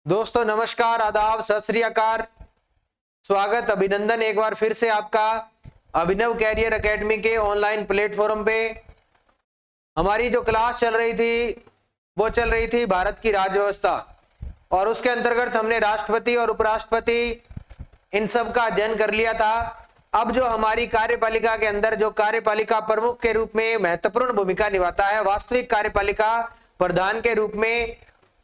दोस्तों नमस्कार, आदाब, सत श्री अकाल, स्वागत, अभिनंदन एक बार फिर से आपका अभिनव कैरियर एकेडमी के ऑनलाइन प्लेटफॉर्म पे। हमारी जो क्लास चल रही थी वो चल रही थी भारत की राज्य व्यवस्था, और उसके अंतर्गत हमने राष्ट्रपति और उपराष्ट्रपति इन सब का अध्ययन कर लिया था। अब जो हमारी कार्यपालिका के अंदर जो कार्यपालिका प्रमुख के रूप में महत्वपूर्ण भूमिका निभाता है, वास्तविक कार्यपालिका प्रधान के रूप में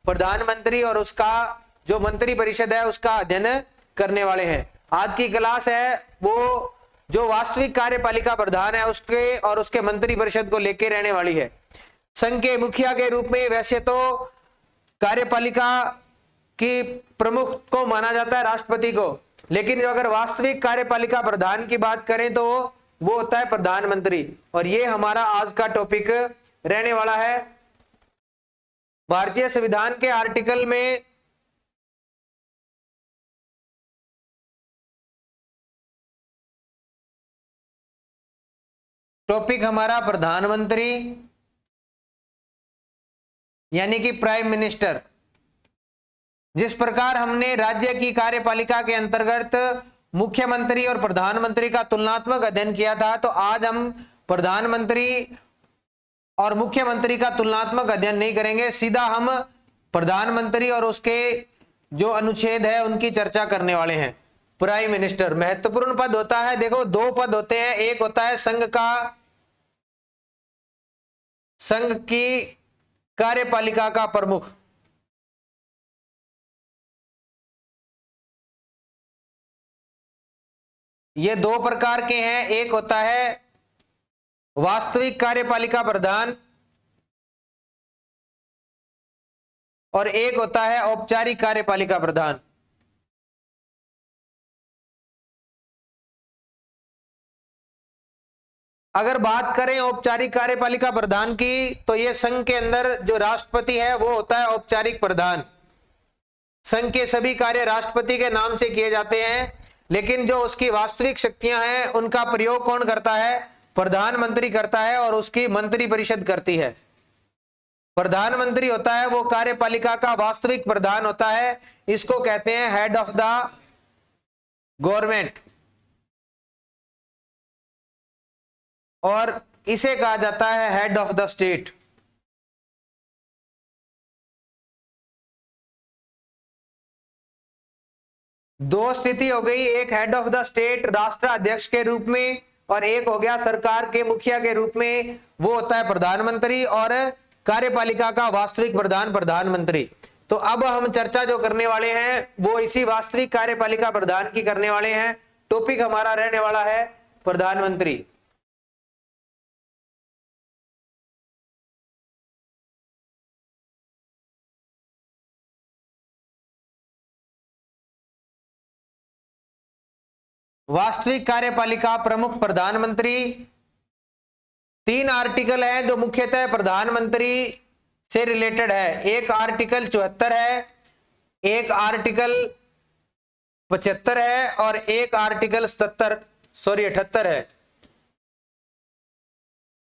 प्रधानमंत्री और उसका जो मंत्री परिषद है उसका अध्ययन करने वाले हैं। आज की क्लास है वो जो वास्तविक कार्यपालिका प्रधान है उसके और उसके मंत्री परिषद को लेकर रहने वाली है। संघ के मुखिया के रूप में वैसे तो कार्यपालिका की प्रमुख को माना जाता है राष्ट्रपति को, लेकिन जो अगर वास्तविक कार्यपालिका प्रधान की बात करें तो वो होता है प्रधानमंत्री। और ये हमारा आज का टॉपिक रहने वाला है। भारतीय संविधान के आर्टिकल में टॉपिक हमारा प्रधानमंत्री यानी कि प्राइम मिनिस्टर। जिस प्रकार हमने राज्य की कार्यपालिका के अंतर्गत मुख्यमंत्री और प्रधानमंत्री का तुलनात्मक अध्ययन किया था, तो आज हम प्रधानमंत्री और मुख्यमंत्री का तुलनात्मक अध्ययन नहीं करेंगे, सीधा हम प्रधानमंत्री और उसके जो अनुच्छेद है उनकी चर्चा करने वाले हैं। प्राइम मिनिस्टर महत्वपूर्ण पद होता है। देखो, दो पद होते हैं, एक होता है संघ की कार्यपालिका का प्रमुख, ये दो प्रकार के हैं। एक होता है वास्तविक कार्यपालिका प्रधान और एक होता है औपचारिक कार्यपालिका प्रधान। अगर बात करें औपचारिक कार्यपालिका प्रधान की, तो ये संघ के अंदर जो राष्ट्रपति है वो होता है औपचारिक प्रधान। संघ के सभी कार्य राष्ट्रपति के नाम से किए जाते हैं, लेकिन जो उसकी वास्तविक शक्तियां हैं उनका प्रयोग कौन करता है? प्रधानमंत्री करता है और उसकी मंत्री परिषद करती है। प्रधानमंत्री होता है वो कार्यपालिका का वास्तविक प्रधान होता है, इसको कहते हैं हेड ऑफ द गवर्नमेंट, और इसे कहा जाता है हेड ऑफ द स्टेट। दो स्थिति हो गई, एक हेड ऑफ द स्टेट राष्ट्राध्यक्ष के रूप में और एक हो गया सरकार के मुखिया के रूप में, वो होता है प्रधानमंत्री, और कार्यपालिका का वास्तविक प्रधान प्रधानमंत्री। तो अब हम चर्चा जो करने वाले हैं वो इसी वास्तविक कार्यपालिका प्रधान की करने वाले हैं। टॉपिक हमारा रहने वाला है प्रधानमंत्री। वास्तविक कार्यपालिका प्रमुख प्रधानमंत्री। तीन आर्टिकल हैं जो मुख्यतः प्रधानमंत्री से रिलेटेड है। एक आर्टिकल 74 है, एक आर्टिकल 75 है और एक आर्टिकल 78 है।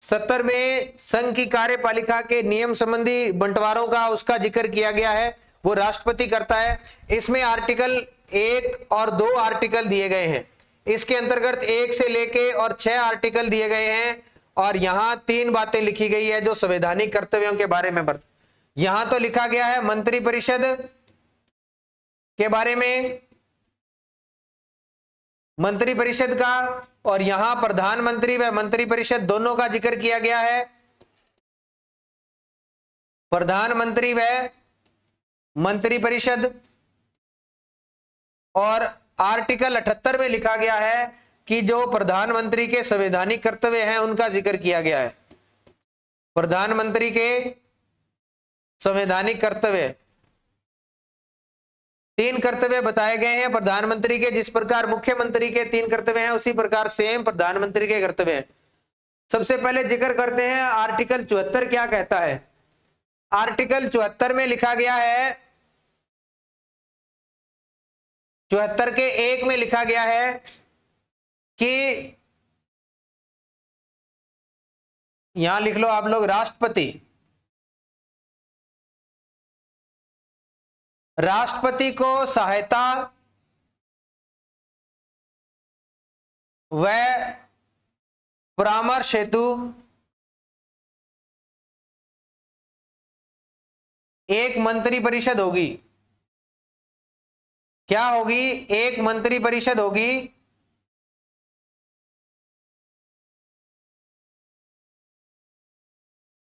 70 में संघ की कार्यपालिका के नियम संबंधी बंटवारों का उसका जिक्र किया गया है, वो राष्ट्रपति करता है। इसमें आर्टिकल 1 और 2 आर्टिकल दिए गए हैं। इसके अंतर्गत 1 से लेके और 6 आर्टिकल दिए गए हैं, और यहां 3 बातें लिखी गई है जो संवैधानिक कर्तव्यों के बारे में। यहां तो लिखा गया है मंत्री परिषद के बारे में, मंत्री परिषद का, और यहां प्रधानमंत्री व मंत्री परिषद दोनों का जिक्र किया गया है। प्रधानमंत्री व मंत्री परिषद। और आर्टिकल 78 में लिखा गया है कि जो प्रधानमंत्री के संवैधानिक कर्तव्य हैं उनका जिक्र किया गया है। प्रधानमंत्री के संवैधानिक कर्तव्य, 3 कर्तव्य बताए गए हैं प्रधानमंत्री के। जिस प्रकार मुख्यमंत्री के 3 कर्तव्य हैं उसी प्रकार सेम प्रधानमंत्री के कर्तव्य हैं। सबसे पहले जिक्र करते हैं आर्टिकल 74 क्या कहता है। आर्टिकल 74 में लिखा गया है, 74 के 1 में लिखा गया है कि यहां लिख लो आप लोग, राष्ट्रपति राष्ट्रपति को सहायता व परामर्श हेतु एक मंत्री परिषद होगी। क्या होगी? एक मंत्री परिषद होगी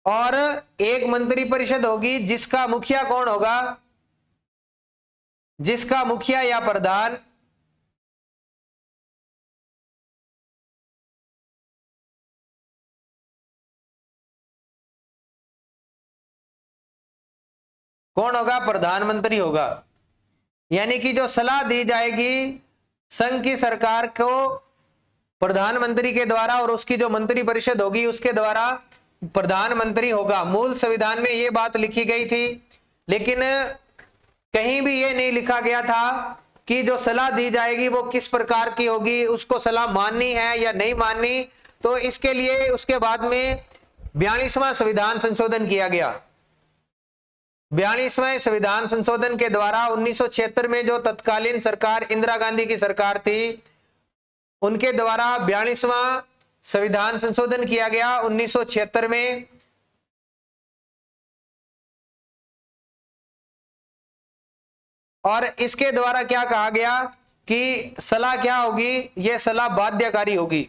और एक मंत्री परिषद होगी जिसका मुखिया कौन होगा? जिसका मुखिया या प्रधान कौन होगा? प्रधानमंत्री होगा। यानी कि जो सलाह दी जाएगी संघ की सरकार को प्रधानमंत्री के द्वारा और उसकी जो मंत्री परिषद होगी उसके द्वारा प्रधानमंत्री होगा। मूल संविधान में यह बात लिखी गई थी, लेकिन कहीं भी यह नहीं लिखा गया था कि जो सलाह दी जाएगी वो किस प्रकार की होगी, उसको सलाह माननी है या नहीं माननी। तो इसके लिए उसके बाद में 42वां संविधान संशोधन किया गया। 42वें संविधान संशोधन के द्वारा 1976 में जो तत्कालीन सरकार इंदिरा गांधी की सरकार थी, उनके द्वारा 42वां संविधान संशोधन किया गया 1976 में। और इसके द्वारा क्या कहा गया कि सलाह क्या होगी? यह सलाह बाध्यकारी होगी।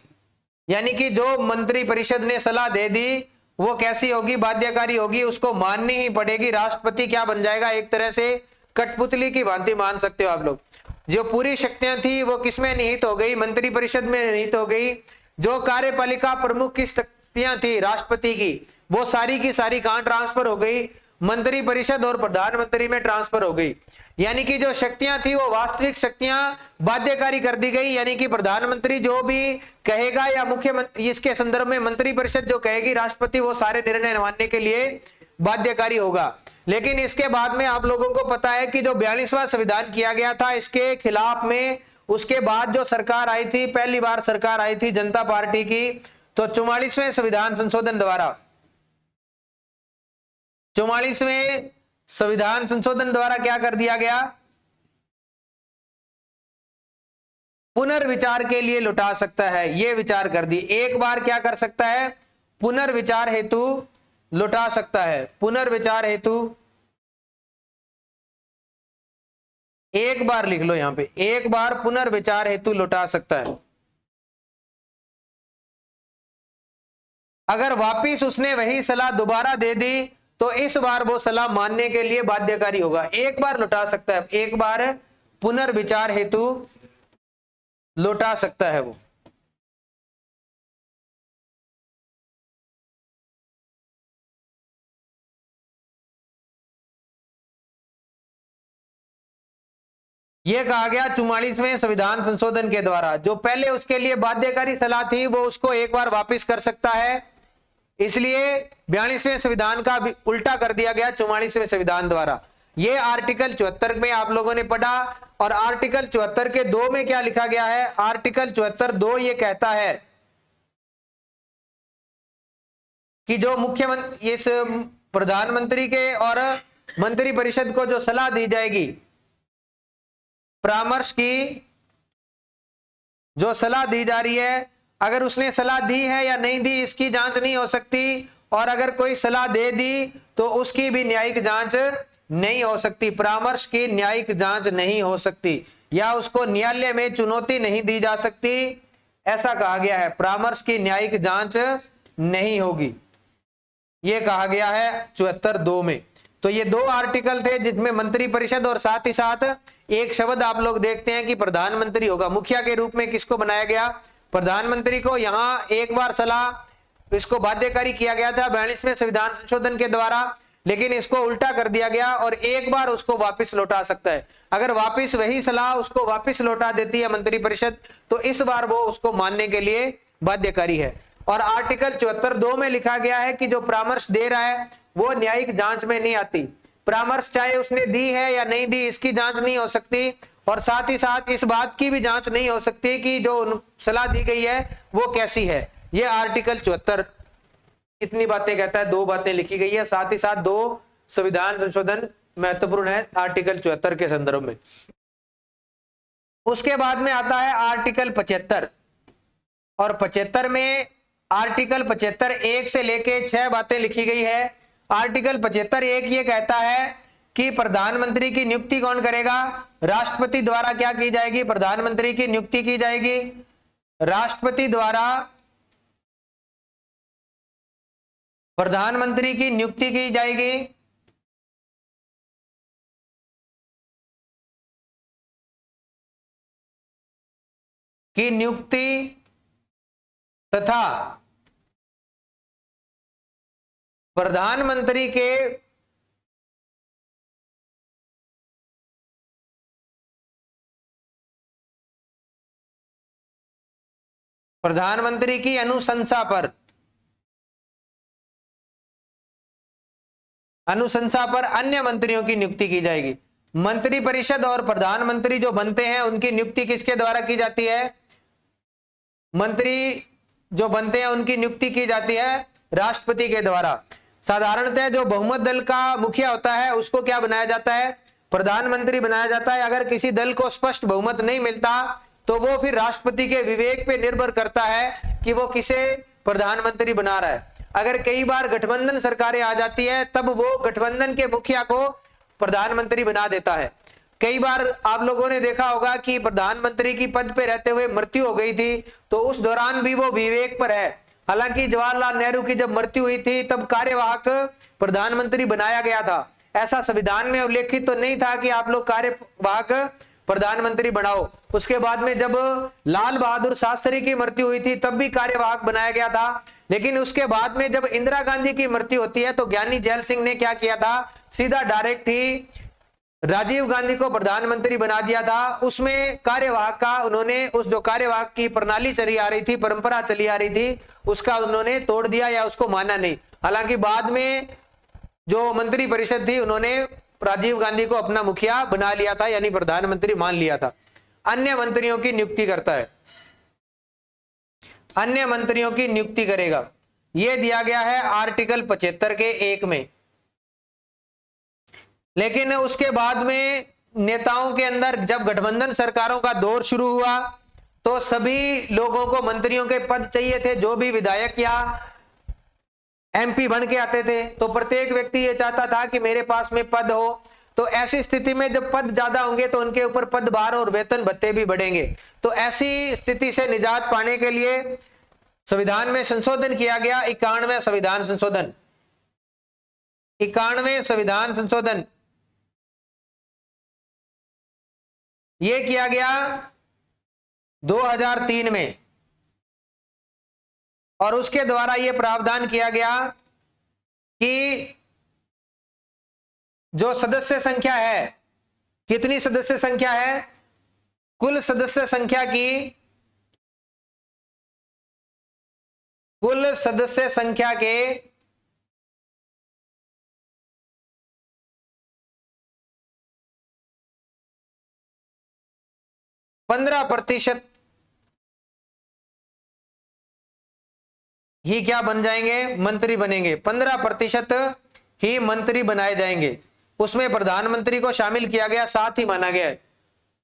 यानी कि जो मंत्री परिषद ने सलाह दे दी वो कैसी होगी? बाध्यकारी होगी, उसको माननी ही पड़ेगी। राष्ट्रपति क्या बन जाएगा? एक तरह से कठपुतली की भांति मान सकते हो आप लोग। जो पूरी शक्तियां थी वो किसमें निहित हो गई? मंत्री परिषद में निहित हो गई। जो कार्यपालिका प्रमुख की शक्तियां थी राष्ट्रपति की, वो सारी की सारी कहां ट्रांसफर हो गई? मंत्री परिषद और प्रधानमंत्री में ट्रांसफर हो गई। यानी कि जो शक्तियां थी वो वास्तविक शक्तियां बाध्यकारी कर दी गई। यानी कि प्रधानमंत्री जो भी कहेगा या मुख्यमंत्री, इसके संदर्भ में मंत्री परिषद जो कहेगी, राष्ट्रपति वो सारे निर्णय मानने के लिए बाध्यकारी होगा। लेकिन इसके बाद में आप लोगों को पता है कि जो 42वां संविधान किया गया था, इसके खिलाफ में उसके बाद जो सरकार आई थी, पहली बार सरकार आई थी जनता पार्टी की, तो 44वें संविधान संशोधन द्वारा 44वें संविधान संशोधन द्वारा क्या कर दिया गया? पुनर्विचार के लिए लौटा सकता है, यह विचार कर दी। एक बार क्या कर सकता है? पुनर्विचार हेतु लौटा सकता है। पुनर्विचार हेतु एक बार लिख लो यहां पे, एक बार पुनर्विचार हेतु लौटा सकता है। अगर वापिस उसने वही सलाह दोबारा दे दी तो इस बार वो सलाह मानने के लिए बाध्यकारी होगा। एक बार लौटा सकता है, एक बार पुनर्विचार हेतु लौटा सकता है वो। यह कहा गया 44वें संविधान संशोधन के द्वारा। जो पहले उसके लिए बाध्यकारी सलाह थी वो उसको एक बार वापस कर सकता है। इसलिए 42वें संविधान का भी उल्टा कर दिया गया 44वें संविधान द्वारा। ये आर्टिकल 74 में आप लोगों ने पढ़ा। और आर्टिकल 74 के 2 में क्या लिखा गया है? आर्टिकल 74(2) ये कहता है कि जो मुख्यमंत्री, इस प्रधानमंत्री के और मंत्री परिषद को जो सलाह दी जाएगी, परामर्श की जो सलाह दी जा रही है, अगर उसने सलाह दी है या नहीं दी इसकी जांच नहीं हो सकती। और अगर कोई सलाह दे दी तो उसकी भी न्यायिक जांच नहीं हो सकती। परामर्श की न्यायिक जांच नहीं हो सकती या उसको न्यायालय में चुनौती नहीं दी जा सकती, ऐसा कहा गया है। परामर्श की न्यायिक जांच नहीं होगी, यह कहा गया है 74(2) में। तो ये 2 आर्टिकल थे जिसमें मंत्री परिषद और साथ ही साथ एक शब्द आप लोग देखते हैं कि प्रधानमंत्री होगा। मुखिया के रूप में किसको बनाया गया? प्रधानमंत्री को। यहां एक बार सलाह इसको बाध्यकारी किया गया था 42वें संविधान संशोधन के द्वारा, लेकिन इसको उल्टा कर दिया गया और एक बार उसको वापस लौटा सकता है। अगर वापस वही सलाह उसको वापस लौटा देती है मंत्री परिषद तो इस बार वो उसको मानने के लिए बाध्यकारी है। और आर्टिकल 74(2) में लिखा गया है कि जो परामर्श दे रहा है वो न्यायिक जांच में नहीं आती। परामर्श चाहे उसने दी है या नहीं दी इसकी जांच नहीं हो सकती। और साथ ही साथ इस बात की भी जांच नहीं हो सकती कि जो सलाह दी गई है वो कैसी है। ये आर्टिकल 74 इतनी बातें कहता है। 2 बातें लिखी गई है, साथ ही साथ 2 संविधान संशोधन महत्वपूर्ण है आर्टिकल 74 के संदर्भ में। उसके बाद में आता है आर्टिकल 75, और 75 में आर्टिकल 75 1 से लेके 6 बातें लिखी गई है। आर्टिकल 75 1 ये कहता है कि प्रधानमंत्री की नियुक्ति कौन करेगा? राष्ट्रपति द्वारा क्या की जाएगी? प्रधानमंत्री की नियुक्ति की जाएगी राष्ट्रपति द्वारा। प्रधानमंत्री की नियुक्ति की जाएगी तथा प्रधानमंत्री की अनुशंसा पर अन्य मंत्रियों की नियुक्ति की जाएगी। मंत्री परिषद और प्रधानमंत्री जो बनते हैं उनकी नियुक्ति किसके द्वारा की जाती है? मंत्री जो बनते हैं उनकी नियुक्ति की जाती है राष्ट्रपति के द्वारा। साधारणतः जो बहुमत दल का मुखिया होता है उसको क्या बनाया जाता है? प्रधानमंत्री बनाया जाता है। अगर किसी दल को स्पष्ट बहुमत नहीं मिलता तो वो फिर राष्ट्रपति के विवेक पे निर्भर करता है कि वो किसे प्रधानमंत्री बना रहा है। अगर कई बार गठबंधन सरकारें आ जाती है तब वो गठबंधन के मुखिया को प्रधानमंत्री बना देता है। कई बार आप लोगों ने देखा होगा कि प्रधानमंत्री की पद पे रहते हुए मृत्यु हो गई थी, तो उस दौरान भी वो विवेक पर है। हालांकि जवाहरलाल नेहरू की जब मृत्यु हुई थी तब कार्यवाहक प्रधानमंत्री बनाया गया था। ऐसा संविधान में उल्लेखित तो नहीं था कि आप लोग कार्यवाहक प्रधानमंत्री बनाओ। उसके बाद में जब लाल बहादुर शास्त्री की मृत्यु हुई थी तब भी कार्यवाहक बनाया गया था। लेकिन उसके बाद में जब इंदिरा गांधी की मृत्यु होती है तो ज्ञानी जैल सिंह ने क्या किया था? सीधा डायरेक्ट ही राजीव गांधी को प्रधानमंत्री बना दिया था। उसमें कार्यवाहक का उन्होंने उस जो कार्यवाहक की प्रणाली चली आ रही थी, परंपरा चली आ रही थी, उसका उन्होंने तोड़ दिया या उसको माना नहीं। हालांकि बाद में जो मंत्री परिषद थी उन्होंने राजीव गांधी को अपना मुखिया बना लिया था, यानी प्रधानमंत्री मान लिया था। अन्य मंत्रियों की नियुक्ति करता है, अन्य मंत्रियों की नियुक्ति करेगा। यह दिया गया है आर्टिकल 75 के 1 में। लेकिन उसके बाद में नेताओं के अंदर जब गठबंधन सरकारों का दौर शुरू हुआ तो सभी लोगों को मंत्रियों के पद चाहिए थे। जो भी विधायक या एमपी बन के आते थे तो प्रत्येक व्यक्ति ये चाहता था कि मेरे पास में पद हो। तो ऐसी स्थिति में जब पद ज्यादा होंगे तो उनके ऊपर पदभार और वेतन भत्ते भी बढ़ेंगे। तो ऐसी स्थिति से निजात पाने के लिए संविधान में संशोधन किया गया। 91वां संविधान संशोधन, 91वें संविधान संशोधन ये किया गया 2003 में, और उसके द्वारा यह प्रावधान किया गया कि जो सदस्य संख्या है, कितनी सदस्य संख्या है? कुल सदस्य संख्या की, कुल सदस्य संख्या के 15% ही क्या बन जाएंगे? मंत्री बनेंगे। 15% ही मंत्री बनाए जाएंगे। उसमें प्रधानमंत्री को शामिल किया गया, साथ ही माना गया है।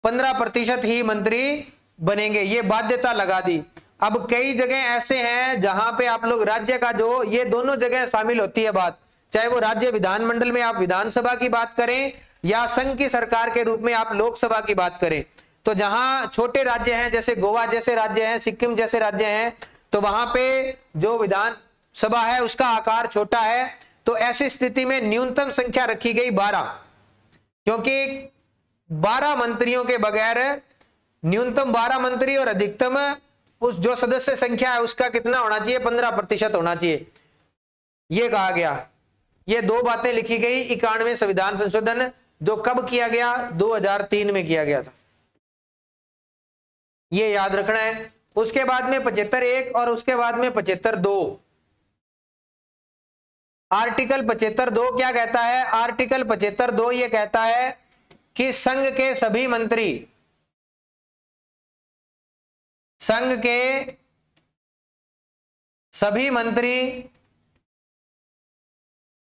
15% ही मंत्री बनेंगे, ये बाध्यता लगा दी। अब कई जगह ऐसे हैं जहां पे आप लोग राज्य का जो ये दोनों जगह शामिल होती है बात, चाहे वो राज्य विधानमंडल में आप विधानसभा की बात करें या संघ की सरकार के रूप में आप लोकसभा की बात करें। तो जहां छोटे राज्य हैं, जैसे गोवा जैसे राज्य हैं, सिक्किम जैसे राज्य हैं, तो वहां पे जो विधानसभा है उसका आकार छोटा है। तो ऐसी स्थिति में न्यूनतम संख्या रखी गई 12, क्योंकि 12 मंत्रियों के बगैर, न्यूनतम 12 मंत्री और अधिकतम उस जो सदस्य संख्या है उसका कितना होना चाहिए? 15% होना चाहिए, यह कहा गया। ये 2 बातें लिखी गई 91वें संविधान संशोधन, जो कब किया गया? 2003 में किया गया था, ये याद रखना है। उसके बाद में 75(1) और उसके बाद में 75(2। आर्टिकल 75(2) क्या कहता है? आर्टिकल 75(2) ये कहता है कि संघ के सभी मंत्री, संघ के सभी मंत्री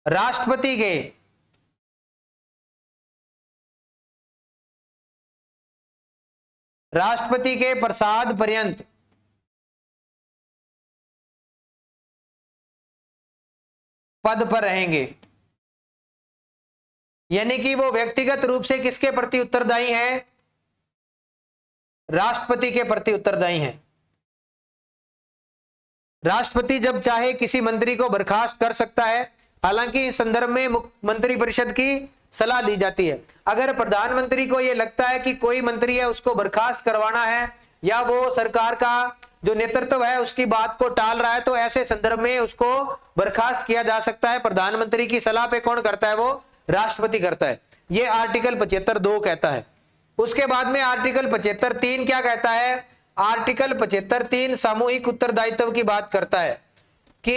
राष्ट्रपति के राष्ट्रपति के प्रसाद पर्यंत पद पर रहेंगे। यानी कि वो व्यक्तिगत रूप से किसके प्रति उत्तरदायी हैं? राष्ट्रपति के प्रति उत्तरदायी हैं। राष्ट्रपति जब चाहे किसी मंत्री को बर्खास्त कर सकता है। हालांकि इस संदर्भ में मंत्री परिषद की सलाह दी जाती है। अगर प्रधानमंत्री को यह लगता है कि कोई मंत्री है उसको बर्खास्त करवाना है या वो सरकार का जो नेतृत्व है उसकी बात को टाल रहा है, तो ऐसे संदर्भ में उसको बर्खास्त किया जा सकता है। प्रधानमंत्री की सलाह पे कौन करता है? वो राष्ट्रपति करता है। ये आर्टिकल 75(2) कहता है। उसके बाद में आर्टिकल 75(3) क्या कहता है? आर्टिकल 75(3) सामूहिक उत्तरदायित्व की बात करता है कि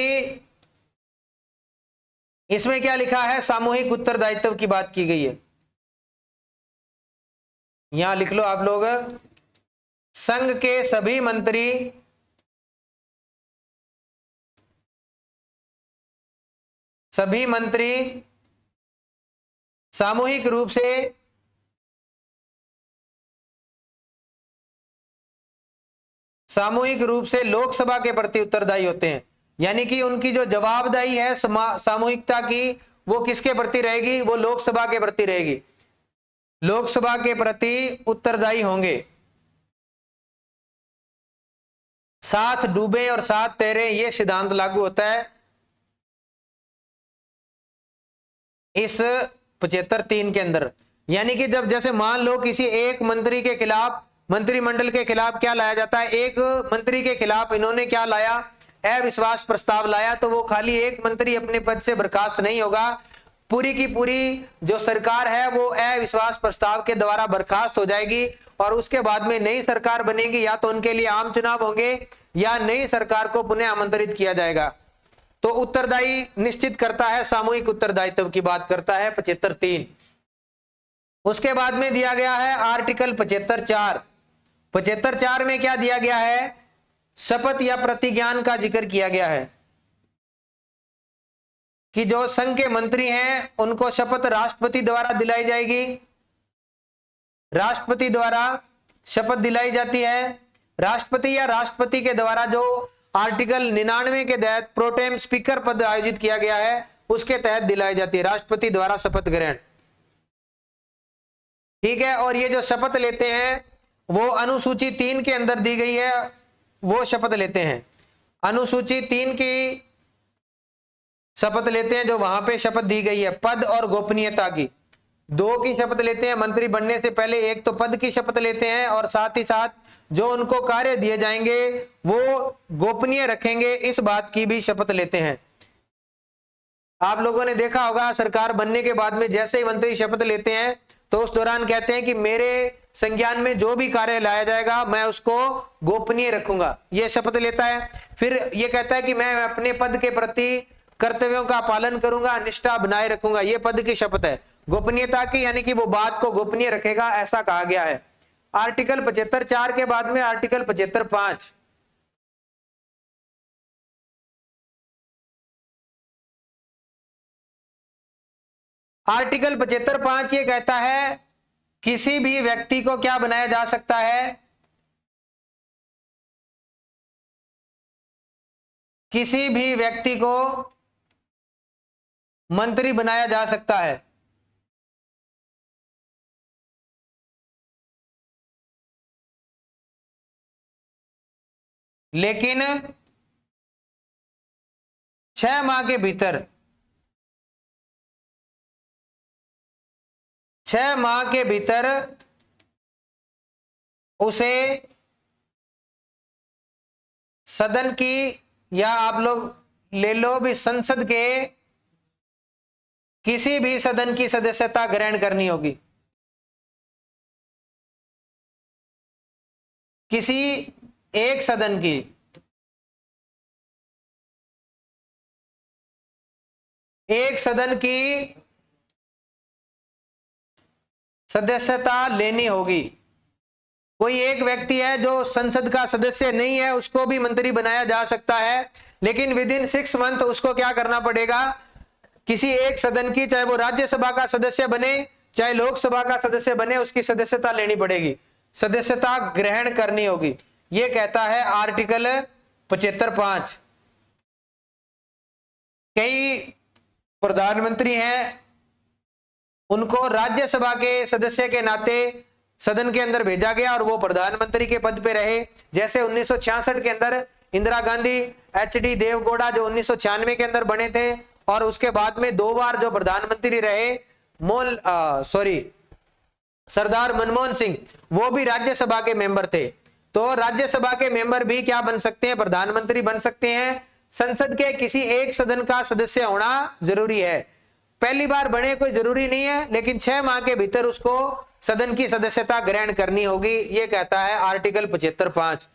इसमें क्या लिखा है? सामूहिक उत्तरदायित्व की बात की गई है। यहां लिख लो आप लोग, संघ के सभी मंत्री सामूहिक रूप से लोकसभा के प्रति उत्तरदायी होते हैं। यानी कि उनकी जो जवाबदेही है सामूहिकता की, वो किसके प्रति रहेगी? वो लोकसभा के प्रति रहेगी। लोकसभा के प्रति उत्तरदायी होंगे। साथ डूबे और साथ तैरे, ये सिद्धांत लागू होता है इस 75(3) के अंदर। यानी कि जब जैसे मान लो किसी एक मंत्री के खिलाफ, मंत्रिमंडल के खिलाफ क्या लाया जाता है? एक मंत्री के खिलाफ इन्होंने क्या लाया? अविश्वास प्रस्ताव लाया। तो वो खाली एक मंत्री अपने पद से बर्खास्त नहीं होगा, पूरी की पूरी जो सरकार है वो अविश्वास प्रस्ताव के द्वारा बर्खास्त हो जाएगी और उसके बाद में नई सरकार बनेगी। या तो उनके लिए आम चुनाव होंगे या नई सरकार को पुनः आमंत्रित किया जाएगा। तो उत्तरदायी निश्चित करता है, सामूहिक उत्तरदायित्व की बात करता है 75(3). उसके बाद में दिया गया है आर्टिकल 75(4). 75(4) में क्या दिया गया है? शपथ या प्रतिज्ञान का जिक्र किया गया है कि जो संघ के मंत्री हैं उनको शपथ राष्ट्रपति द्वारा दिलाई जाएगी। राष्ट्रपति द्वारा शपथ दिलाई जाती है। राष्ट्रपति या राष्ट्रपति के द्वारा जो आर्टिकल 99 के तहत प्रोटेम स्पीकर पद आयोजित किया गया है उसके तहत दिलाई जाती है राष्ट्रपति द्वारा शपथ ग्रहण। ठीक है। और ये जो शपथ लेते हैं वो अनुसूची 3 के अंदर दी गई है, वो शपथ लेते हैं। अनुसूची 3 की शपथ लेते हैं, जो वहां पे शपथ दी गई है पद और गोपनीयता की। 2 की शपथ लेते हैं मंत्री बनने से पहले। एक तो पद की शपथ लेते हैं और साथ ही साथ जो उनको कार्य दिए जाएंगे वो गोपनीय रखेंगे, इस बात की भी शपथ लेते हैं। आप लोगों ने देखा होगा सरकार बनने के बाद में जैसे ही मंत्री शपथ लेते हैं तो उस दौरान कहते हैं कि मेरे संज्ञान में जो भी कार्य लाया जाएगा मैं उसको गोपनीय रखूंगा, ये शपथ लेता है। फिर ये कहता है कि मैं अपने पद के प्रति कर्तव्यों का पालन करूंगा, निष्ठा बनाए रखूंगा, ये पद की शपथ है गोपनीयता की, यानी कि वो बात को गोपनीय रखेगा, ऐसा कहा गया है। आर्टिकल 75(4) के बाद में आर्टिकल 75(5) आर्टिकल 75(5) ये कहता है किसी भी व्यक्ति को क्या बनाया जा सकता है? किसी भी व्यक्ति को मंत्री बनाया जा सकता है, लेकिन 6 माह के भीतर 6 माह के भीतर उसे सदन की, या आप लोग ले लो भी संसद के किसी भी सदन की सदस्यता ग्रहण करनी होगी। किसी एक सदन की सदस्यता लेनी होगी। कोई एक व्यक्ति है जो संसद का सदस्य नहीं है, उसको भी मंत्री बनाया जा सकता है, लेकिन विद इन 6 मंथ उसको क्या करना पड़ेगा? किसी एक सदन की, चाहे वो राज्यसभा का सदस्य बने चाहे लोकसभा का सदस्य बने, उसकी सदस्यता लेनी पड़ेगी। सदस्यता ग्रहण करनी होगी, ये कहता है आर्टिकल 75(5). कई प्रधानमंत्री हैं, उनको राज्यसभा के सदस्य के नाते सदन के अंदर भेजा गया और वो प्रधानमंत्री के पद पे रहे। जैसे 1966 के अंदर इंदिरा गांधी, एच.डी. देवगौड़ा जो 1996 के अंदर बने थे, और उसके बाद में 2 बार जो प्रधानमंत्री रहे सरदार मनमोहन सिंह, वो भी राज्यसभा के मेंबर थे। तो राज्यसभा के मेंबर भी क्या बन सकते हैं, प्रधानमंत्री बन सकते हैं। संसद के किसी एक सदन का सदस्य होना जरूरी है। पहली बार बने कोई जरूरी नहीं है, लेकिन 6 माह के भीतर उसको सदन की सदस्यता ग्रहण करनी होगी, ये कहता है आर्टिकल 75(5).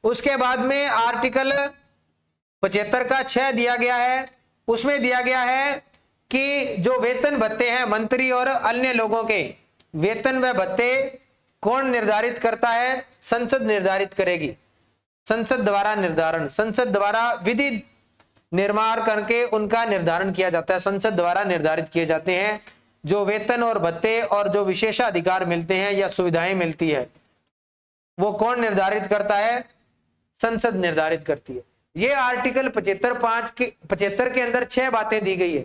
उसके बाद में आर्टिकल 75 का 6 दिया गया है। उसमें दिया गया है कि जो वेतन भत्ते हैं मंत्री और अन्य लोगों के, वेतन व भत्ते कौन निर्धारित करता है, संसद निर्धारित करेगी। संसद द्वारा निर्धारण, संसद द्वारा विधि निर्माण करके उनका निर्धारण किया जाता है। संसद द्वारा निर्धारित किए जाते हैं जो वेतन और भत्ते और जो विशेषाधिकार मिलते हैं या सुविधाएं मिलती है, वो कौन निर्धारित करता है, संसद निर्धारित करती है। ये आर्टिकल 75 के अंदर 6 बातें दी गई है।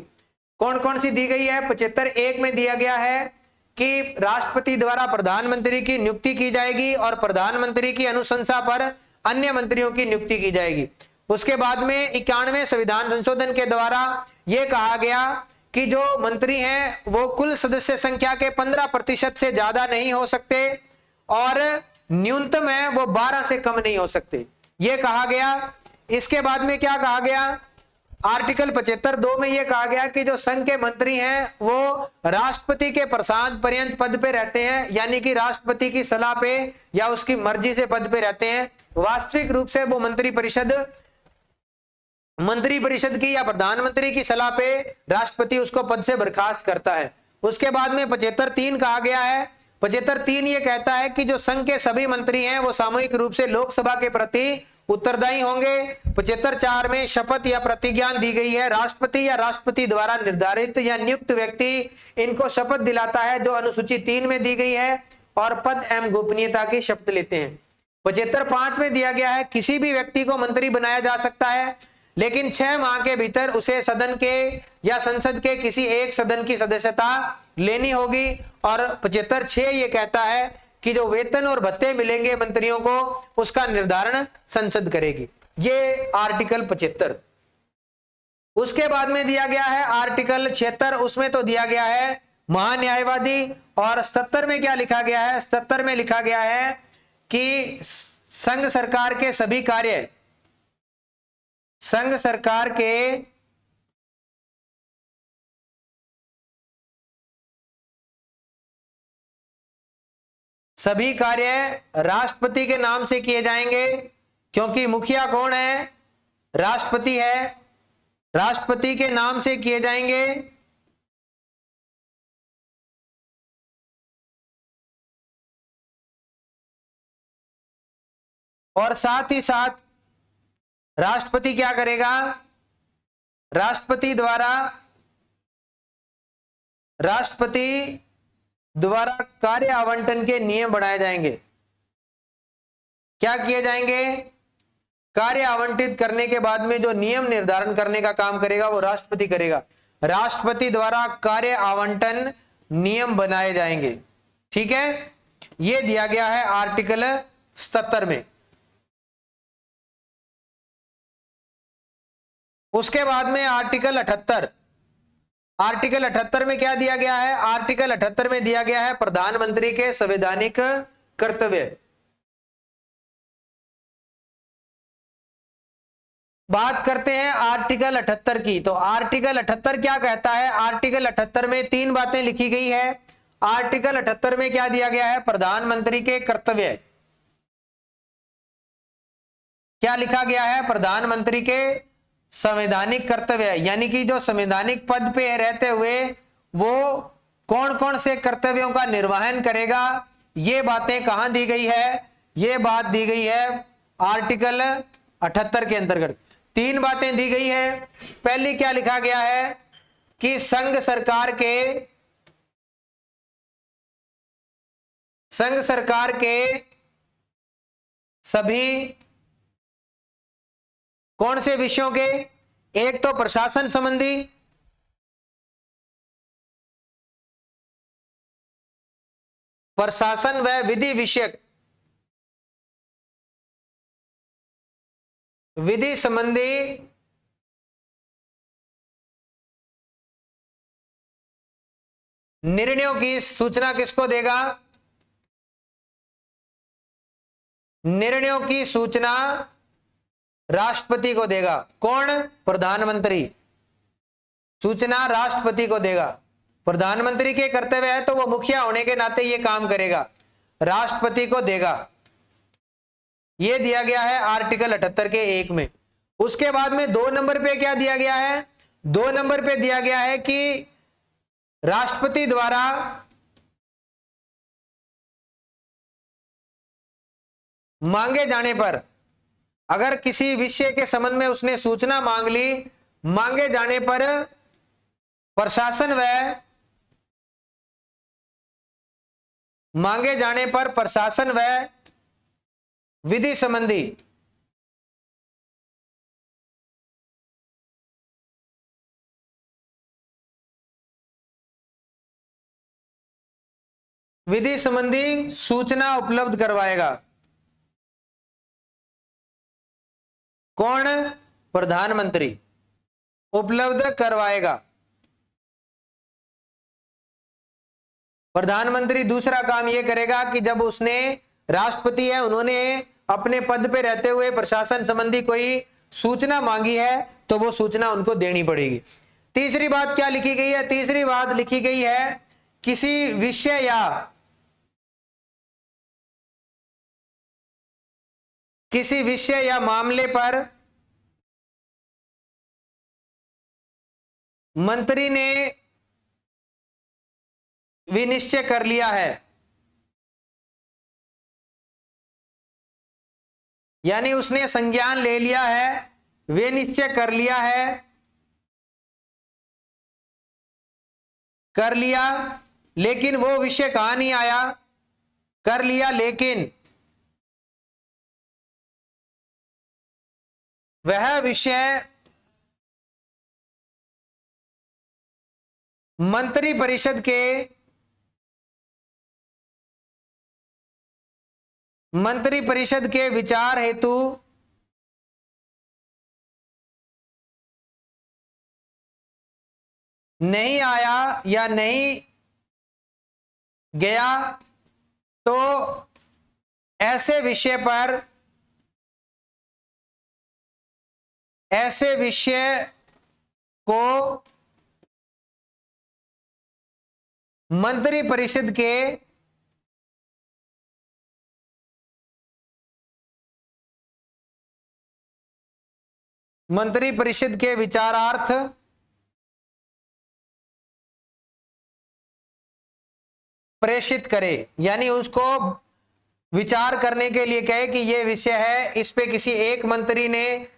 कौन कौन सी दी गई है? 75(1) में दिया गया है कि राष्ट्रपति द्वारा प्रधानमंत्री की नियुक्ति की जाएगी और प्रधानमंत्री की अनुशंसा पर अन्य मंत्रियों की नियुक्ति की जाएगी। उसके बाद में 91वें संविधान संशोधन के द्वारा यह कहा गया कि जो मंत्री हैं वो कुल सदस्य संख्या के 15% से ज्यादा नहीं हो सकते और न्यूनतम है वो 12 से कम नहीं हो सकते, ये कहा गया। इसके बाद में क्या कहा गया? आर्टिकल 75(2) में यह कहा गया कि जो संघ के मंत्री हैं वो राष्ट्रपति के प्रसाद पर्यंत पद पे रहते हैं, यानी कि राष्ट्रपति की सलाह पे या उसकी मर्जी से पद पे रहते हैं। वास्तविक रूप से वो मंत्री परिषद की या प्रधानमंत्री की सलाह पे राष्ट्रपति उसको पद से बर्खास्त करता है। उसके बाद में 75(3) कहा गया है। 75(3) ये कहता है कि जो संघ के सभी मंत्री हैं वो सामूहिक रूप से लोकसभा के प्रति उत्तरदायी होंगे। 75(4) में शपथ या प्रतिज्ञा दी गई है। राष्ट्रपति या राष्ट्रपति द्वारा निर्धारित या नियुक्त व्यक्ति इनको शपथ दिलाता है जो अनुसूची 3 में दी गई है और पद एवं गोपनीयता की शपथ लेते हैं। 75(5) में दिया गया है किसी भी व्यक्ति को मंत्री बनाया जा सकता है, लेकिन 6 माह के भीतर उसे सदन के या संसद के किसी एक सदन की सदस्यता लेनी होगी। और 75(6) ये कहता है कि जो वेतन और भत्ते मिलेंगे मंत्रियों को उसका निर्धारण संसद करेगी। ये आर्टिकल 75। उसके बाद में दिया गया है आर्टिकल 76। उसमें तो दिया गया है महान्यायवादी। और 77 में क्या लिखा गया है? 77 में लिखा गया है कि संघ सरकार के सभी कार्य, संघ सरकार के सभी कार्य राष्ट्रपति के नाम से किए जाएंगे, क्योंकि मुखिया कौन है? राष्ट्रपति है। राष्ट्रपति के नाम से किए जाएंगे। और साथ ही साथ राष्ट्रपति क्या करेगा? राष्ट्रपति द्वारा कार्य आवंटन के नियम बनाए जाएंगे। क्या किए जाएंगे? कार्य आवंटित करने के बाद में जो नियम निर्धारण करने का काम करेगा वो राष्ट्रपति करेगा। राष्ट्रपति द्वारा कार्य आवंटन नियम बनाए जाएंगे। ठीक है, ये दिया गया है आर्टिकल 77 में। उसके बाद में आर्टिकल 78। आर्टिकल 78 में क्या दिया गया है? आर्टिकल 78 में दिया गया है प्रधानमंत्री के संवैधानिक कर्तव्य। बात करते हैं आर्टिकल 78 की। तो आर्टिकल 78 क्या कहता है? आर्टिकल 78 में 3 बातें लिखी गई है। आर्टिकल 78 में क्या दिया गया है? प्रधानमंत्री के कर्तव्य। क्या लिखा गया है? प्रधानमंत्री के संवैधानिक कर्तव्य, यानी कि जो संवैधानिक पद पे रहते हुए वो कौन कौन से कर्तव्यों का निर्वहन करेगा, ये बातें कहां दी गई है? ये बात दी गई है आर्टिकल 78 के अंतर्गत। 3 बातें दी गई है। पहली क्या लिखा गया है कि संघ सरकार संघ सरकार के सभी कौन से विषयों के? एक तो प्रशासन संबंधी, प्रशासन व विधि विषयक, विधि संबंधी निर्णयों की सूचना किसको देगा? निर्णयों की सूचना राष्ट्रपति को देगा। कौन? प्रधानमंत्री। सूचना राष्ट्रपति को देगा। प्रधानमंत्री के कर्तव्य है तो वो मुखिया होने के नाते ये काम करेगा, राष्ट्रपति को देगा। ये दिया गया है आर्टिकल 78 के 1 में। उसके बाद में 2 नंबर पे क्या दिया गया है? 2 नंबर पे दिया गया है कि राष्ट्रपति द्वारा मांगे जाने पर, अगर किसी विषय के संबंध में उसने सूचना मांग ली, मांगे जाने पर प्रशासन व विधि संबंधी सूचना उपलब्ध करवाएगा। कौन? प्रधानमंत्री उपलब्ध करवाएगा। प्रधानमंत्री दूसरा काम यह करेगा कि जब उसने, राष्ट्रपति है, उन्होंने अपने पद पे रहते हुए प्रशासन संबंधी कोई सूचना मांगी है तो वो सूचना उनको देनी पड़ेगी। तीसरी बात क्या लिखी गई है? तीसरी बात लिखी गई है किसी विषय या मामले पर मंत्री ने विनिश्चय कर लिया है, यानी उसने संज्ञान ले लिया है, विनिश्चय कर लिया, लेकिन वो विषय कहां नहीं आया? कर लिया, लेकिन वह विषय मंत्री परिषद के विचार हेतु नहीं आया या नहीं गया, तो ऐसे विषय को मंत्री परिषद के विचारार्थ प्रेषित करे, यानी उसको विचार करने के लिए कहे कि यह विषय है, इस पे किसी एक मंत्री ने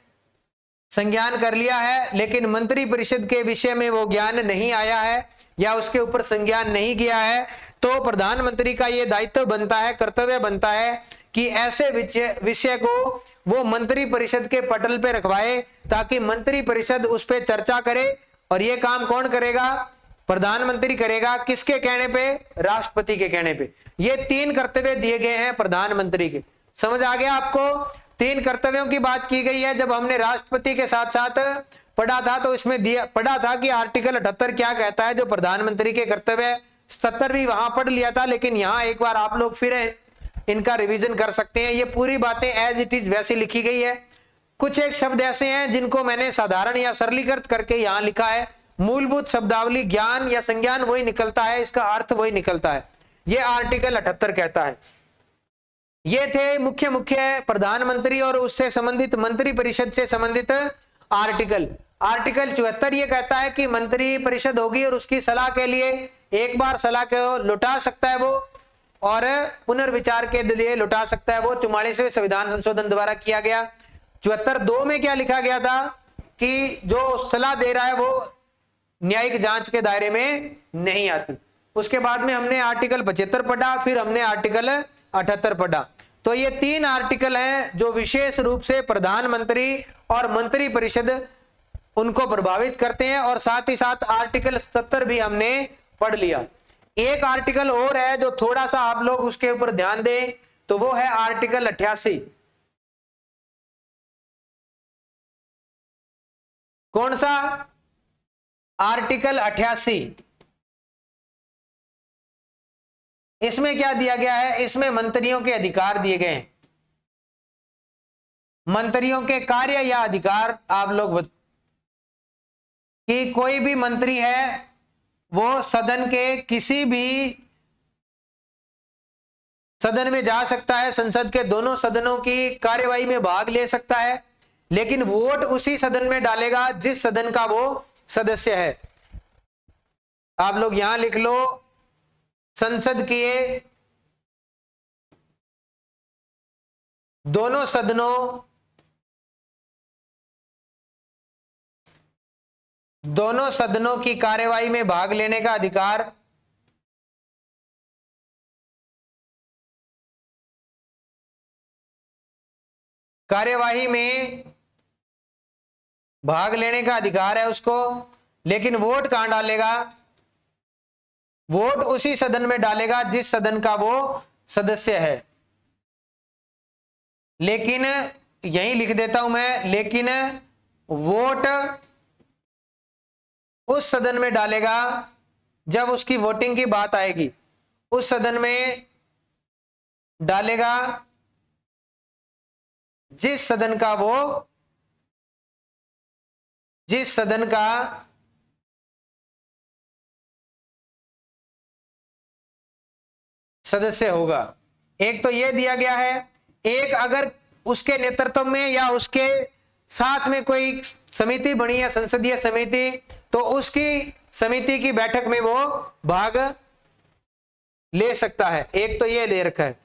संज्ञान कर लिया है, लेकिन मंत्री परिषद के विषय में वो ज्ञान नहीं आया है या उसके ऊपर संज्ञान नहीं किया है, तो प्रधानमंत्री का यह दायित्व बनता है, कर्तव्य बनता है कि ऐसे विषय को वो मंत्री परिषद के पटल पे रखवाए ताकि मंत्री परिषद उस पर चर्चा करे। और ये काम कौन करेगा? प्रधानमंत्री करेगा। किसके कहने पे? राष्ट्रपति के कहने पे। ये 3 कर्तव्य दिए गए हैं प्रधानमंत्री के। समझ आ गया आपको? 3 कर्तव्यों की बात की गई है। जब हमने राष्ट्रपति के साथ साथ पढ़ा था तो इसमें पढ़ा था कि आर्टिकल 78 क्या कहता है, जो प्रधानमंत्री के कर्तव्य। 77 भी वहां पढ़ लिया था, लेकिन यहाँ एक बार आप लोग फिर इनका रिवीजन कर सकते हैं। ये पूरी बातें एज इट इज वैसी लिखी गई है। कुछ एक शब्द ऐसे हैं जिनको मैंने साधारण या सरलीकृत करके यहाँ लिखा है। मूलभूत शब्दावली, ज्ञान या संज्ञान वही निकलता है, इसका अर्थ वही निकलता है। ये आर्टिकल 78 कहता है। ये थे मुख्य प्रधानमंत्री और उससे संबंधित मंत्री परिषद से संबंधित आर्टिकल। आर्टिकल 74 ये कहता है कि मंत्री परिषद होगी और उसकी सलाह के लिए एक बार सलाह को लौटा सकता है वो, और पुनर्विचार के लिए लौटा सकता है वो। 44वें संविधान संशोधन द्वारा किया गया। 74(2) में क्या लिखा गया था कि जो सलाह दे रहा है वो न्यायिक जांच के दायरे में नहीं आती। उसके बाद में हमने आर्टिकल 75 पढ़ा, फिर हमने आर्टिकल 78 पढ़ा। तो ये 3 आर्टिकल हैं जो विशेष रूप से प्रधानमंत्री और मंत्री परिषद उनको प्रभावित करते हैं, और साथ ही साथ आर्टिकल 77 भी हमने पढ़ लिया। एक आर्टिकल और है जो थोड़ा सा आप लोग उसके ऊपर ध्यान दें, तो वो है आर्टिकल 88। कौन सा? आर्टिकल 88। इसमें क्या दिया गया है? इसमें मंत्रियों के अधिकार दिए गए हैं। मंत्रियों के कार्य या अधिकार आप लोग कि कोई भी मंत्री है वो सदन के किसी भी सदन में जा सकता है, संसद के दोनों सदनों की कार्यवाही में भाग ले सकता है, लेकिन वोट उसी सदन में डालेगा जिस सदन का वो सदस्य है। आप लोग यहां लिख लो, संसद के दोनों सदनों की कार्यवाही में भाग लेने का अधिकार है उसको, लेकिन वोट कहां डालेगा? वोट उसी सदन में डालेगा जिस सदन का वो सदस्य है। लेकिन यही लिख देता हूं मैं, लेकिन वोट उस सदन में डालेगा जब उसकी वोटिंग की बात आएगी, उस सदन में डालेगा जिस सदन का सदस्य होगा। एक तो यह दिया गया है। एक, अगर उसके नेतृत्व में या उसके साथ में कोई समिति बनी है, संसदीय समिति, तो उसकी समिति की बैठक में वो भाग ले सकता है। एक तो यह दे रखा है,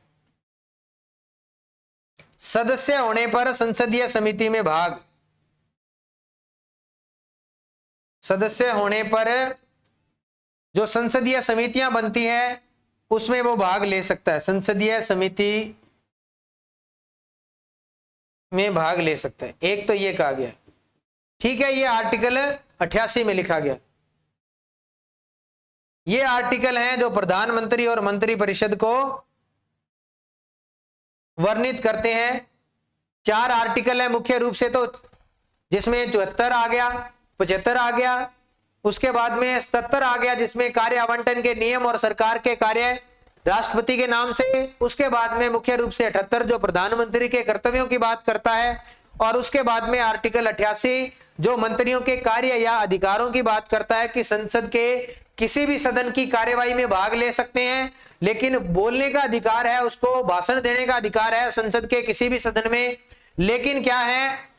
सदस्य होने पर संसदीय समिति में भाग, सदस्य होने पर जो संसदीय समितियां बनती है उसमें वो भाग ले सकता है, संसदीय समिति में भाग ले सकता है। एक तो ये कहा गया, ठीक है। ये आर्टिकल 88 में लिखा गया। ये आर्टिकल हैं जो प्रधानमंत्री और मंत्री परिषद को वर्णित करते हैं। 4 आर्टिकल है मुख्य रूप से, तो जिसमें 74 आ गया, 75 आ गया, उसके बाद में 77 आ गया जिसमें कार्य आवंटन के नियम और सरकार के कार्य राष्ट्रपति के नाम से। उसके बाद में मुख्य रूप से 78 जो प्रधानमंत्री के कर्तव्यों की बात करता है, और उसके बाद में आर्टिकल 88 जो मंत्रियों के कार्य या अधिकारों की बात करता है कि संसद के किसी भी सदन की कार्यवाही में भाग ले सकते हैं, लेकिन बोलने का अधिकार है उसको, भाषण देने का अधिकार है संसद के किसी भी सदन में। लेकिन क्या है,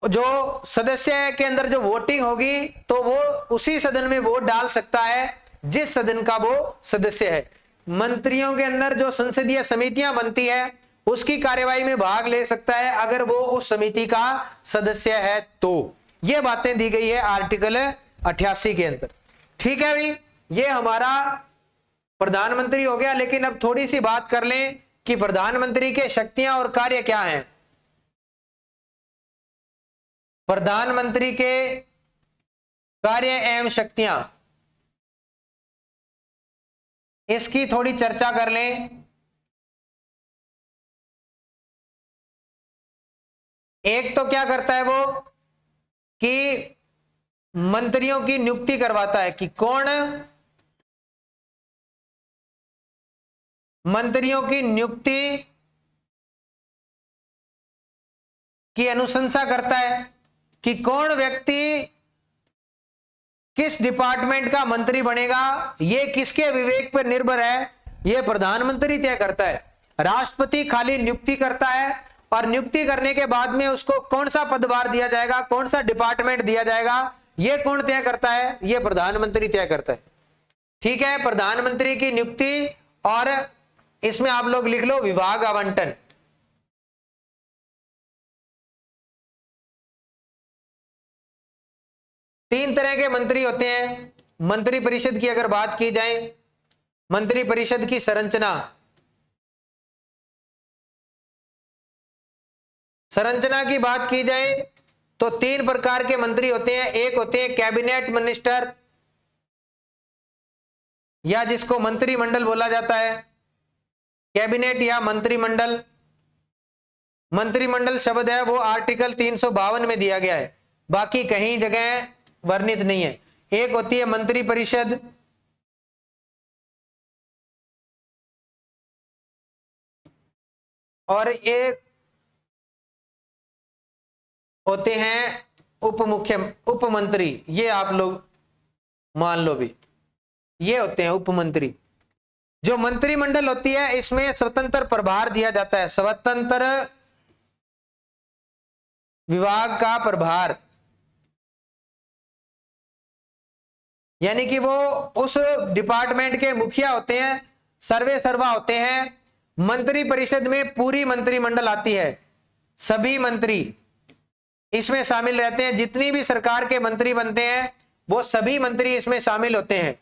जो सदस्य के अंदर जो वोटिंग होगी तो वो उसी सदन में वोट डाल सकता है जिस सदन का वो सदस्य है। मंत्रियों के अंदर जो संसदीय समितियां बनती है उसकी कार्यवाही में भाग ले सकता है अगर वो उस समिति का सदस्य है। तो ये बातें दी गई है आर्टिकल 88 के अंदर। ठीक है भाई, ये हमारा प्रधानमंत्री हो गया। लेकिन अब थोड़ी सी बात कर लें कि प्रधानमंत्री के शक्तियां और कार्य क्या हैं। प्रधानमंत्री के कार्य एवं शक्तियां, इसकी थोड़ी चर्चा कर लें। एक तो क्या करता है वो कि मंत्रियों की नियुक्ति करवाता है कि कौन मंत्रियों की नियुक्ति की अनुशंसा करता है कि कौन व्यक्ति किस डिपार्टमेंट का मंत्री बनेगा। यह किसके विवेक पर निर्भर है, यह प्रधानमंत्री तय करता है। राष्ट्रपति खाली नियुक्ति करता है, और नियुक्ति करने के बाद में उसको कौन सा पदभार दिया जाएगा, कौन सा डिपार्टमेंट दिया जाएगा, यह कौन तय करता है, यह प्रधानमंत्री तय करता है। ठीक है, प्रधानमंत्री की नियुक्ति, और इसमें आप लोग लिख लो विभाग आवंटन। तीन तरह के मंत्री होते हैं। मंत्री परिषद की अगर बात की जाए मंत्रिपरिषद की संरचना। संरचना की बात की जाए तो 3 प्रकार के मंत्री होते हैं। एक होते हैं कैबिनेट मिनिस्टर, या जिसको मंत्रिमंडल बोला जाता है, कैबिनेट या मंत्रिमंडल। मंत्रिमंडल शब्द है वो आर्टिकल 352 में दिया गया है, बाकी कहीं जगह वर्णित नहीं है। एक होती है मंत्रिपरिषद, और एक होते हैं उप मंत्री। ये आप लोग मान लो भी, ये होते हैं उप मंत्री। जो मंत्रिमंडल होती है इसमें स्वतंत्र प्रभार दिया जाता है, स्वतंत्र विभाग का प्रभार, यानी कि वो उस डिपार्टमेंट के मुखिया होते हैं, सर्वे सर्वा होते हैं। मंत्री परिषद में पूरी मंत्रिमंडल आती है, सभी मंत्री इसमें शामिल रहते हैं। जितनी भी सरकार के मंत्री बनते हैं वो सभी मंत्री इसमें शामिल होते हैं।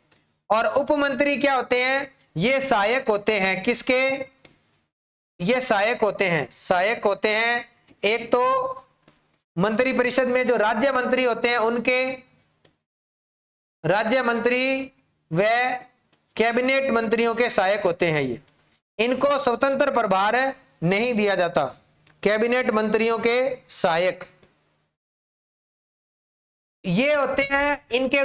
और उप मंत्री क्या होते हैं? ये सहायक होते हैं। किसके? ये सहायक होते हैं, सहायक होते हैं। एक तो मंत्री परिषद में जो राज्य मंत्री होते हैं उनके, राज्य मंत्री व कैबिनेट मंत्रियों के सहायक होते हैं। ये इनको स्वतंत्र प्रभार नहीं दिया जाता, कैबिनेट मंत्रियों के सहायक ये होते हैं, इनके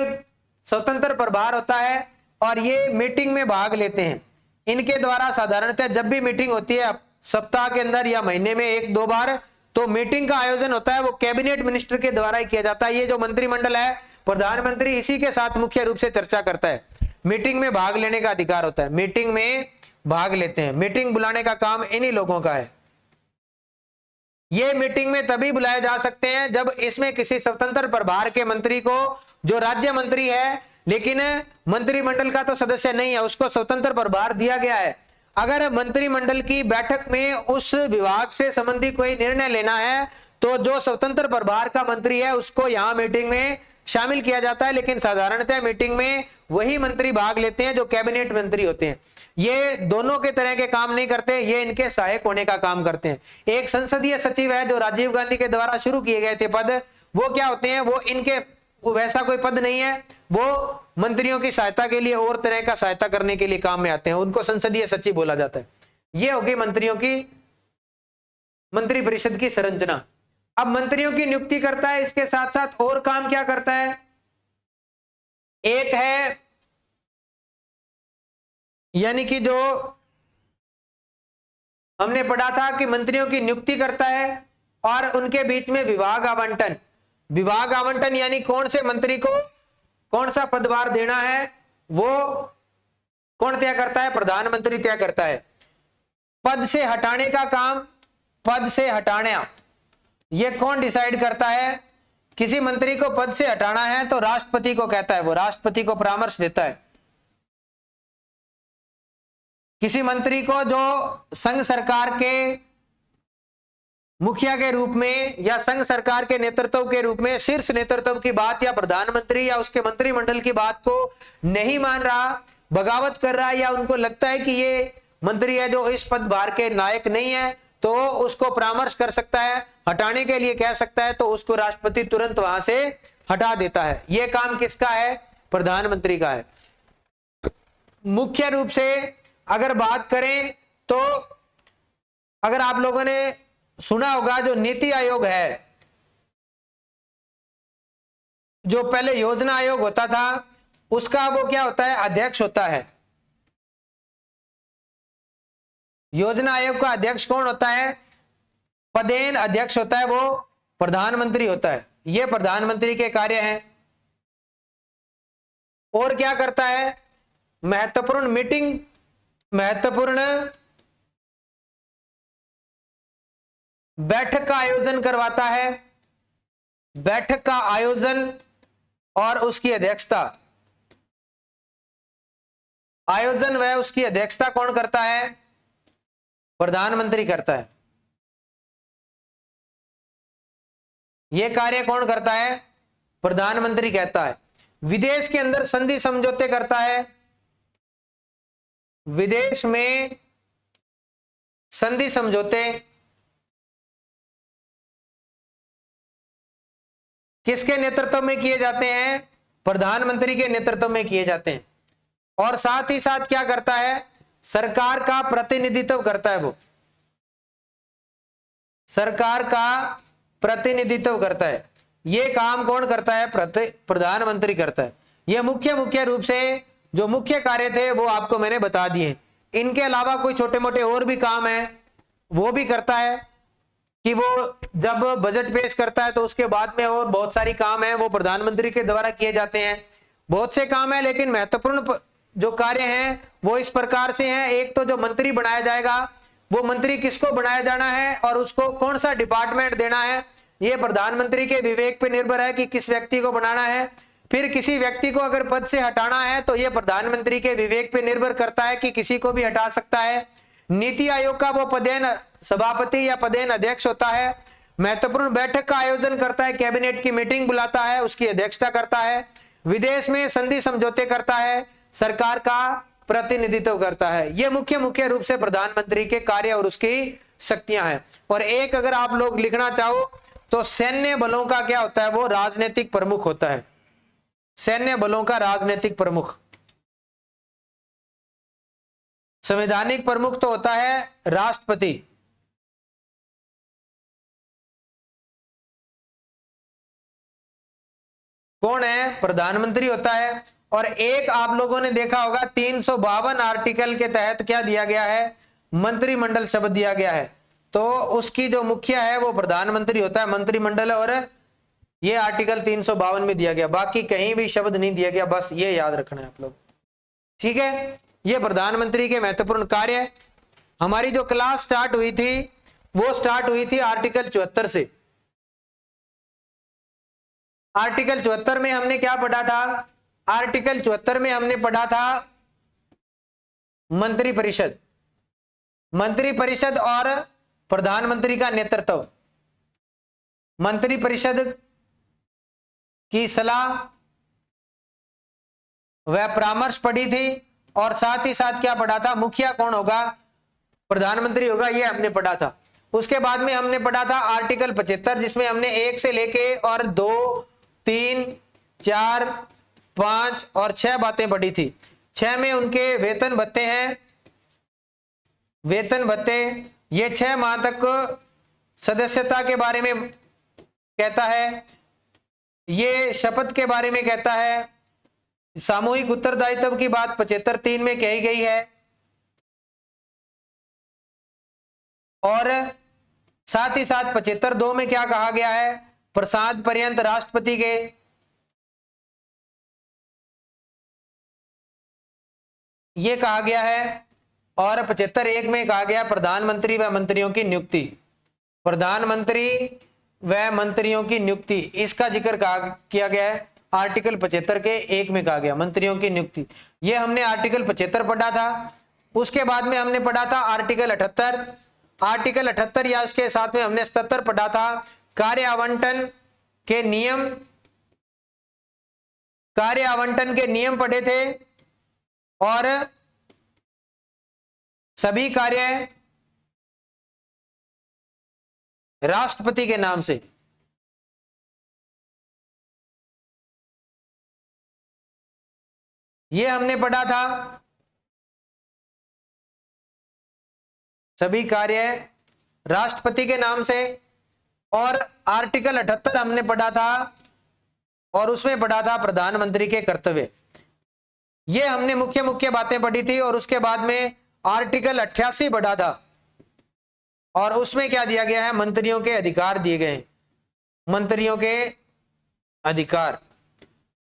स्वतंत्र प्रभार होता है और ये मीटिंग में भाग लेते हैं। इनके द्वारा साधारणतः जब भी मीटिंग होती है सप्ताह के अंदर या महीने में 1-2 बार, तो मीटिंग का आयोजन होता है वो कैबिनेट मिनिस्टर के द्वारा ही किया जाता है। ये जो मंत्रिमंडल है, प्रधानमंत्री इसी के साथ मुख्य रूप से चर्चा करता है। मीटिंग में भाग लेने का अधिकार होता है, मीटिंग में भाग लेते हैं। मीटिंग बुलाने का काम इन्हीं लोगों का है। ये मीटिंग में तभी बुलाए जा सकते हैं जब इसमें किसी स्वतंत्र प्रभार के मंत्री को, जो राज्य मंत्री है लेकिन मंत्रिमंडल का तो सदस्य नहीं है, उसको स्वतंत्र प्रभार दिया गया है। अगर मंत्रिमंडल की बैठक में उस विभाग से संबंधित कोई निर्णय लेना है तो जो स्वतंत्र प्रभार का मंत्री है उसको यहां मीटिंग में शामिल किया जाता है। लेकिन साधारणतः मीटिंग में वही मंत्री भाग लेते हैं जो कैबिनेट मंत्री होते हैं। ये दोनों के तरह के काम नहीं करते, ये इनके सहायक होने का काम करते हैं। एक संसदीय सचिव है जो राजीव गांधी के द्वारा शुरू किए गए थे पद, वो क्या होते हैं? वो इनके वैसा कोई पद नहीं है, वो मंत्रियों की सहायता के लिए और तरह का सहायता करने के लिए काम में आते हैं, उनको संसदीय सचिव बोला जाता है। ये होगी मंत्रियों की, मंत्री परिषद की संरचना। अब मंत्रियों की नियुक्ति करता है, इसके साथ साथ और काम क्या करता है? एक है यानी कि जो हमने पढ़ा था कि मंत्रियों की नियुक्ति करता है और उनके बीच में विभाग आवंटन। विभाग आवंटन यानी कौन से मंत्री को कौन सा पदभार देना है वो कौन तय करता है? प्रधानमंत्री तय करता है। पद से हटाने का काम, पद से हटाना ये कौन डिसाइड करता है? किसी मंत्री को पद से हटाना है तो राष्ट्रपति को कहता है, वो राष्ट्रपति को परामर्श देता है। किसी मंत्री को जो संघ सरकार के मुखिया के रूप में या संघ सरकार के नेतृत्व के रूप में शीर्ष नेतृत्व की बात या प्रधानमंत्री या उसके मंत्रिमंडल की बात को नहीं मान रहा, बगावत कर रहा है, या उनको लगता है कि ये मंत्री है जो इस पदभार के लायक नहीं है, तो उसको परामर्श कर सकता है, हटाने के लिए कह सकता है, तो उसको राष्ट्रपति तुरंत वहां से हटा देता है। यह काम किसका है? प्रधानमंत्री का है। मुख्य रूप से अगर बात करें तो अगर आप लोगों ने सुना होगा जो नीति आयोग है, जो पहले योजना आयोग होता था, उसका वो क्या होता है? अध्यक्ष होता है। योजना आयोग का अध्यक्ष कौन होता है? पदेन अध्यक्ष होता है, वो प्रधानमंत्री होता है। ये प्रधानमंत्री के कार्य हैं। और क्या करता है? महत्वपूर्ण मीटिंग, महत्वपूर्ण बैठक का आयोजन करवाता है। बैठक का आयोजन और उसकी अध्यक्षता, आयोजन व उसकी अध्यक्षता कौन करता है? प्रधानमंत्री करता है। यह कार्य कौन करता है? प्रधानमंत्री कहता है। विदेश के अंदर संधि समझौते करता है, विदेश में संधि समझौते किसके नेतृत्व में किए जाते हैं? प्रधानमंत्री के नेतृत्व में किए जाते हैं। और साथ ही साथ क्या करता है? सरकार का प्रतिनिधित्व करता है। वो सरकार का प्रतिनिधित्व करता है। ये काम कौन करता है? प्रधानमंत्री करता है। ये मुख्य रूप से जो मुख्य कार्य थे वो आपको मैंने बता दिए। इनके अलावा कोई छोटे मोटे और भी काम है वो भी करता है, कि वो जब बजट पेश करता है तो उसके बाद में और बहुत सारी काम है वो प्रधानमंत्री के द्वारा किए जाते हैं। बहुत से काम है, लेकिन महत्वपूर्ण जो कार्य हैं वो इस प्रकार से हैं। एक तो जो मंत्री बनाया जाएगा, वो मंत्री किसको बनाया जाना है और उसको कौन सा डिपार्टमेंट देना है, ये प्रधानमंत्री के विवेक पे निर्भर है कि किस व्यक्ति को बनाना है। फिर किसी व्यक्ति को अगर पद से हटाना है तो यह प्रधानमंत्री के विवेक पे निर्भर करता है कि किसी को भी हटा सकता है। नीति आयोग का वो पदेन सभापति या पदेन अध्यक्ष होता है। महत्वपूर्ण बैठक का आयोजन करता है, कैबिनेट की मीटिंग बुलाता है, उसकी अध्यक्षता करता है। विदेश में संधि समझौते करता है, सरकार का प्रतिनिधित्व करता है। यह मुख्य रूप से प्रधानमंत्री के कार्य और उसकी शक्तियां हैं। और एक अगर आप लोग लिखना चाहो तो सैन्य बलों का क्या होता है? वो राजनीतिक प्रमुख होता है। सैन्य बलों का राजनीतिक प्रमुख। संवैधानिक प्रमुख तो होता है राष्ट्रपति। कौन है? प्रधानमंत्री होता है। और एक आप लोगों ने देखा होगा 352 आर्टिकल के तहत क्या दिया गया है? मंत्रिमंडल शब्द दिया गया है। तो उसकी जो मुखिया है वो प्रधानमंत्री होता है, मंत्रिमंडल। और ये आर्टिकल 352 में दिया गया, बाकी कहीं भी शब्द नहीं दिया गया, बस ये याद रखना है आप लोग, ठीक है। ये प्रधानमंत्री के महत्वपूर्ण कार्य। हमारी जो क्लास स्टार्ट हुई थी वो स्टार्ट हुई थी आर्टिकल 74 से। आर्टिकल 74 में हमने क्या पढ़ा था? आर्टिकल 74 में हमने पढ़ा था मंत्रिपरिषद। मंत्रिपरिषद और प्रधानमंत्री का नेतृत्व। मंत्रिपरिषद की सलाह व परामर्श पढ़ी थी। और साथ ही साथ क्या पढ़ा था? मुखिया कौन होगा? प्रधानमंत्री होगा, ये हमने पढ़ा था। उसके बाद में हमने पढ़ा था आर्टिकल 75, जिसमें हमने 1 से लेके और 2, 3, 4, 5 और 6 बातें पढ़ी थी। 6 में उनके वेतन भत्ते हैं। वेतन भत्ते ये 6 माह तक सदस्यता के बारे में कहता है। ये शपथ के बारे में कहता है। सामूहिक उत्तरदायित्व की बात 75(3) में कही गई है। और साथ ही साथ 75(2) में क्या कहा गया है? प्रसाद पर्यंत राष्ट्रपति के ये कहा गया है। और 75(1) में कहा गया प्रधानमंत्री व मंत्रियों की नियुक्ति। प्रधानमंत्री व मंत्रियों की नियुक्ति, इसका जिक्र किया गया है। आर्टिकल 75 के 1 में कहा गया मंत्रियों की नियुक्ति। ये हमने आर्टिकल 75 पढ़ा था। उसके बाद में हमने पढ़ा था आर्टिकल 78। आर्टिकल 78 या उसके साथ में हमने 77 पढ़ा था। कार्य आवंटन के नियम, कार्य आवंटन के नियम पढ़े थे। और सभी कार्य राष्ट्रपति के नाम से। ये हमने पढ़ा था। सभी कार्य राष्ट्रपति के नाम से। और आर्टिकल 78 हमने पढ़ा था और उसमें पढ़ा था प्रधानमंत्री के कर्तव्य। ये हमने मुख्य बातें पढ़ी थी। और उसके बाद में आर्टिकल 88 पढ़ा था और उसमें क्या दिया गया है? मंत्रियों के अधिकार दिए गए। मंत्रियों के अधिकार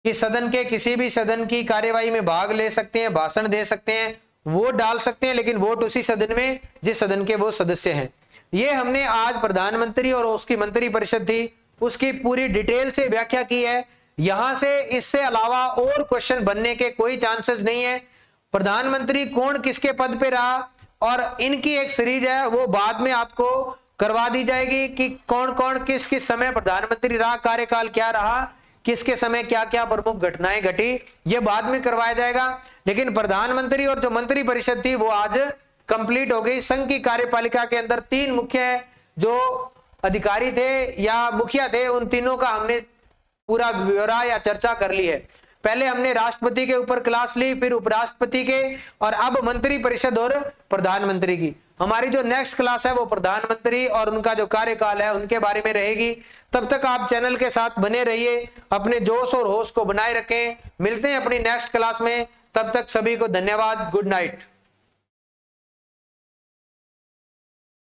कि सदन के किसी भी सदन की कार्यवाही में भाग ले सकते हैं, भाषण दे सकते हैं, वोट डाल सकते हैं, लेकिन वोट उसी सदन में जिस सदन के वो सदस्य हैं। ये हमने आज प्रधानमंत्री और उसकी मंत्रिपरिषद थी उसकी पूरी डिटेल से व्याख्या की है। यहां से इससे अलावा और क्वेश्चन बनने के कोई चांसेस नहीं है। प्रधानमंत्री कौन किसके पद पे रहा और इनकी एक सीरीज है, वो बाद में आपको करवा दी जाएगी कि कौन कौन किस किस समय प्रधानमंत्री रहा, कार्यकाल क्या रहा, किसके समय क्या क्या प्रमुख घटनाएं घटी, ये बाद में करवाया जाएगा। लेकिन प्रधानमंत्री और जो मंत्री परिषद थी वो आज कंप्लीट हो गई। संघ की कार्यपालिका के अंदर 3 मुख्य जो अधिकारी थे या मुखिया थे, उन तीनों का हमने पूरा ब्यौरा या चर्चा कर ली है। पहले हमने राष्ट्रपति के ऊपर क्लास ली, फिर उपराष्ट्रपति के, और अब मंत्री परिषद और प्रधानमंत्री की। हमारी जो नेक्स्ट क्लास है वो प्रधानमंत्री और उनका जो कार्यकाल है उनके बारे में रहेगी। तब तक आप चैनल के साथ बने रहिए, अपने जोश और होश को बनाए रखें। मिलते हैं अपनी नेक्स्ट क्लास में, तब तक सभी को धन्यवाद। Good night.